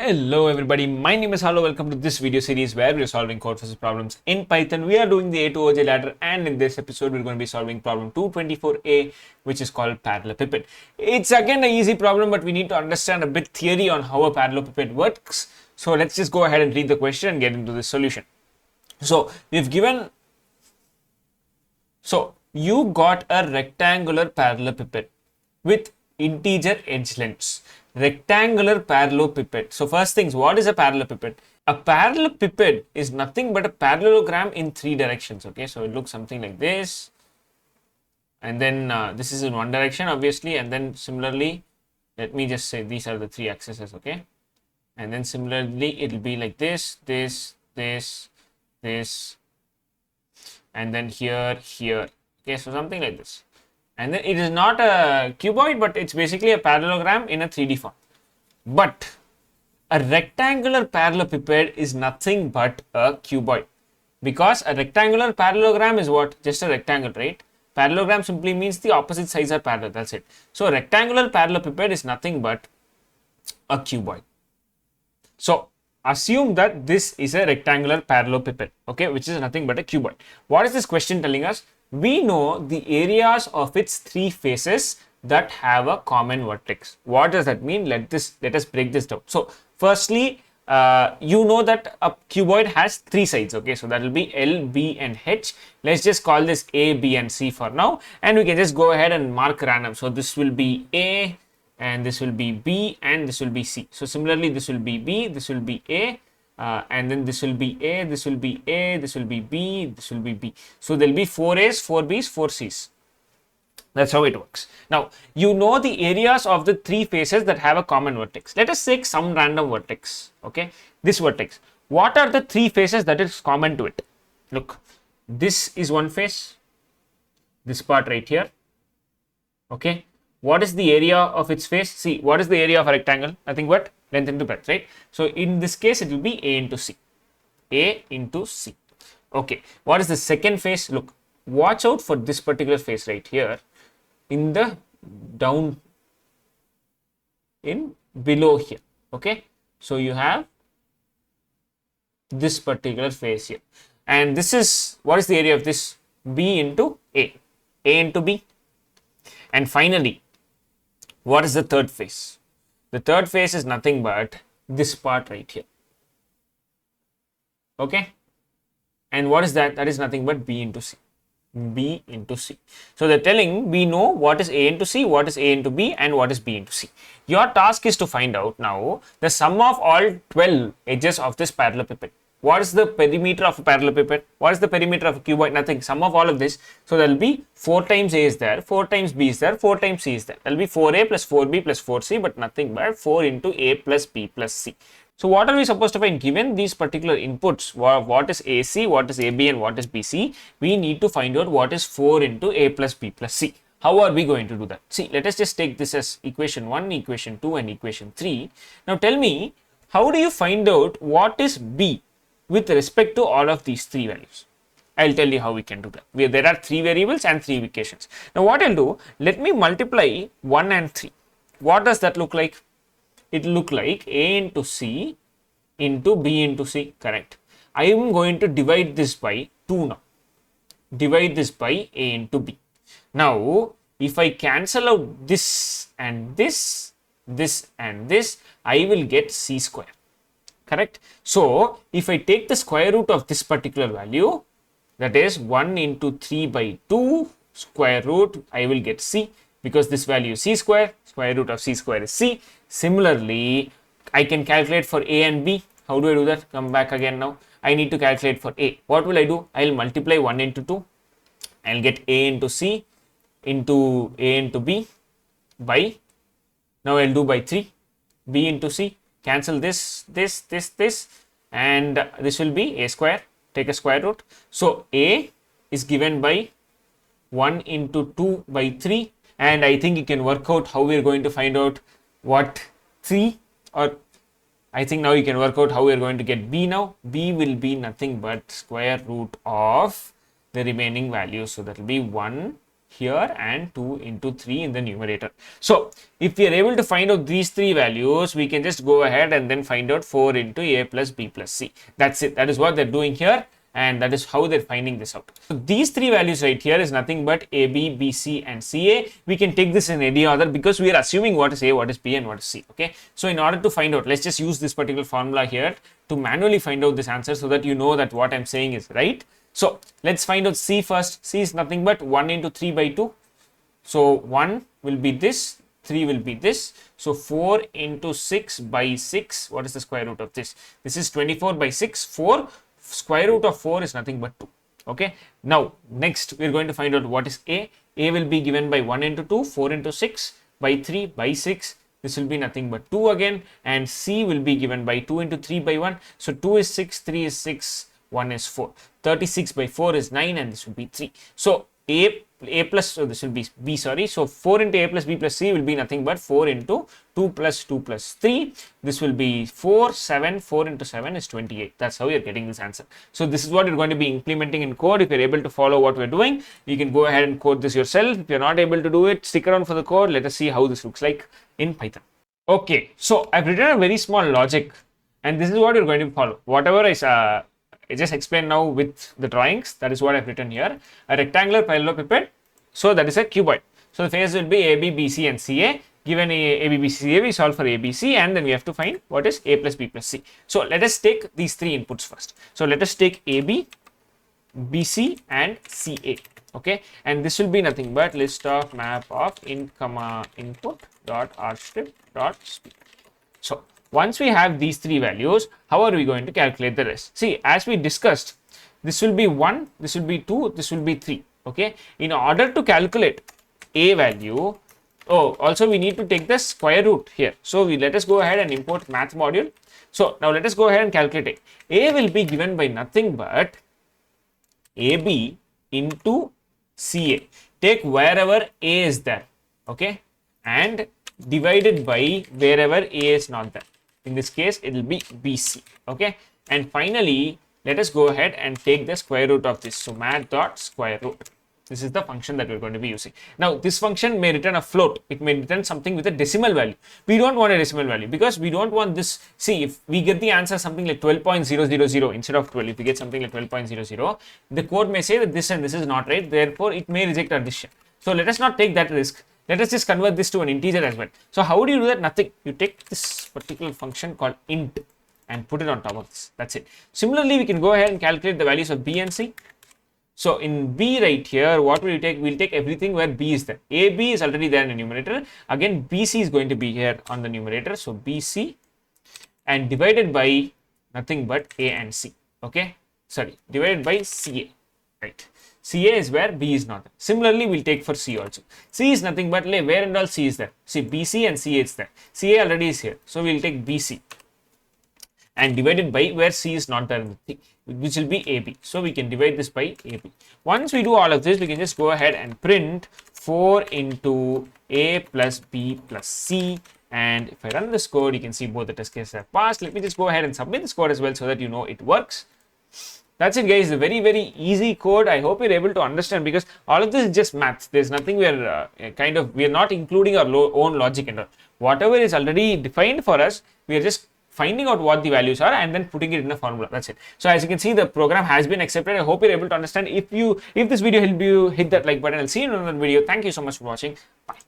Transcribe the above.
Hello everybody, my name is Halo. Welcome to this video series where we are solving Codeforces problems in Python. We are doing the A to OJ ladder, and in this episode we're going to be solving problem 224a, which is called Parallelepiped. It's again an easy problem, but we need to understand a bit theory on how a parallelepiped works. So let's just go ahead and read the question and get into the solution. So you got a rectangular parallelepiped with integer edge lengths. Rectangular parallelepiped. So first things, what is a parallelepiped? A parallelepiped is nothing but a parallelogram in three directions. Okay, so it looks something like this, and then this is in one direction obviously, and then similarly, let me just say these are the three axes. Okay, and then similarly it will be like this, and then here. Okay, so something like this. And then it is not a cuboid, but it's basically a parallelogram in a 3D form. But a rectangular parallelepiped is nothing but a cuboid, because a rectangular parallelogram is what? Just a rectangle, right? Parallelogram simply means the opposite sides are parallel, that's it. So a rectangular parallelepiped is nothing but a cuboid. So assume that this is a rectangular parallelepiped, okay, which is nothing but a cuboid. What is this question telling us? We know the areas of its three faces that have a common vertex. What does that mean? Let us break this down. So firstly, you know that a cuboid has three sides. Okay, so that will be L, B and H. Let's just call this A, B and C for now, and we can just go ahead and mark random. So this will be A, and this will be B, and this will be C. So similarly, this will be B, this will be A, and then this will be A, this will be A, this will be B, this will be B. So there will be 4 A's, 4 B's, 4 C's. That's how it works. Now, you know the areas of the three faces that have a common vertex. Let us take some random vertex. Okay, this vertex. What are the three faces that is common to it? Look, this is one face, this part right here. Okay, what is the area of its face? See, what is the area of a rectangle? Nothing but length into breadth, right? So in this case, it will be A into C. A into C. Okay, what is the second face? Look, watch out for this particular face right here in the down, in below here. Okay, so you have this particular face here, and this is, what is the area of this? B into A. A into B. And finally, what is the third face? The third face is nothing but this part right here. Okay, and what is that? That is nothing but B into C. B into C. So they're telling, we know what is A into C, what is A into B, and what is B into C. Your task is to find out now the sum of all 12 edges of this parallelepiped. What is the perimeter of a parallelepiped? What is the perimeter of a cuboid? Nothing. Sum of all of this. So there will be 4 times A is there, 4 times B is there, 4 times C is there. There will be 4A plus 4B plus 4C, but nothing but 4 into A plus B plus C. So what are we supposed to find? Given these particular inputs, what is AC, what is AB, and what is BC, we need to find out what is 4 into A plus B plus C. How are we going to do that? See, let us just take this as equation 1, equation 2, and equation 3. Now tell me, how do you find out what is B with respect to all of these three values? I'll tell you how we can do that. There are three variables and three equations. Now what I'll do, let me multiply 1 and 3. What does that look like? It look like A into C into B into C, correct? I am going to divide this by 2 now. Divide this by A into B. Now, if I cancel out this and this, this and this, I will get C square, correct? So, if I take the square root of this particular value, that is 1 into 3 by 2 square root, I will get C, because this value is C square, square root of C square is C. Similarly, I can calculate for A and B. How do I do that? Come back again now. I need to calculate for A. What will I do? I will multiply 1 into 2. I will get A into C into A into B by, now I will do by 3. B into C. Cancel this, and this will be A square. Take a square root. So A is given by 1 into 2 by 3. And I think you can work out how we are going to find out what 3, or I think now you can work out how we are going to get B now. B will be nothing but square root of the remaining values. So that will be 1 here and 2 into 3 in the numerator. So if we are able to find out these three values, we can just go ahead and then find out 4 into a plus b plus c. That's it. That is what they're doing here, and that is how they're finding this out. So these three values right here is nothing but AB, BC and CA. We can take this in any order because we are assuming what is A, what is B and what is C. Okay. So in order to find out, let's just use this particular formula here to manually find out this answer so that you know that what I'm saying is right. So let's find out C first. C is nothing but 1 into 3 by 2. So 1 will be this, 3 will be this. So 4 into 6 by 6. What is the square root of this? This is 24 by 6. 4. Square root of 4 is nothing but 2. Okay. Now next we are going to find out what is A. A will be given by 1 into 2, 4 into 6 by 3 by 6. This will be nothing but 2 again, and C will be given by 2 into 3 by 1. So 2 is 6, 3 is 6, 1 is 4. 36 by 4 is 9, and this will be 3. So A plus, so this will be B, sorry. So 4 into A plus B plus C will be nothing but 4 into 2 plus 2 plus 3. This will be 4, 7, 4 into 7 is 28. That's how you're getting this answer. So this is what you're going to be implementing in code. If you're able to follow what we're doing, you can go ahead and code this yourself. If you're not able to do it, stick around for the code. Let us see how this looks like in Python. Okay, so I've written a very small logic, and this is what you're going to follow. Whatever I just explained now with the drawings, that is what I've written here. A rectangular parallelepiped, so that is a cuboid. So the face will be AB, BC and CA. Given A, B, C, A, we solve for ABC, and then we have to find what is A plus B plus C. So let us take these three inputs first. So let us take AB, BC and CA. Okay, and this will be nothing but list of map of int comma input dot rstrip dot speed. So once we have these three values, how are we going to calculate the rest? See, as we discussed, this will be 1, this will be 2, this will be 3. Okay, in order to calculate A value, also we need to take the square root here. So let us go ahead and import math module. So now let us go ahead and calculate it. A will be given by nothing but AB into CA. Take wherever A is there, okay, and divided by wherever A is not there. In this case, it will be BC, okay. And finally, let us go ahead and take the square root of this. So math dot square root. This is the function that we're going to be using. Now, this function may return a float. It may return something with a decimal value. We don't want a decimal value because we don't want this. See, if we get the answer something like 12.000 instead of 12, if we get something like 12.00, the code may say that this and this is not right. Therefore, it may reject our decision. So let us not take that risk. Let us just convert this to an integer as well. So how do you do that? Nothing. You take this particular function called int and put it on top of this. That's it. Similarly, we can go ahead and calculate the values of B and C. So in B right here, what will you take? We'll take everything where B is there. AB is already there in the numerator. Again, BC is going to be here on the numerator. So BC and divided by nothing but A and C. Okay. Sorry, divided by CA. Right. CA is where B is not there. Similarly, we'll take for C also. C is nothing but where and all C is there. See, BC and CA is there. CA already is here. So we'll take BC and divided by where C is not there in the thing, which will be AB. So we can divide this by AB. Once we do all of this, we can just go ahead and print 4 into A plus B plus C. And if I run this code, you can see both the test cases have passed. Let me just go ahead and submit this code as well so that you know it works. That's it, guys. A very, very easy code. I hope you're able to understand because all of this is just maths. There's nothing we are we are not including our own logic and all. Whatever is already defined for us, we are just finding out what the values are and then putting it in a formula. That's it. So as you can see, the program has been accepted. I hope you're able to understand. If this video helped you, hit that like button. I'll see you in another video. Thank you so much for watching. Bye.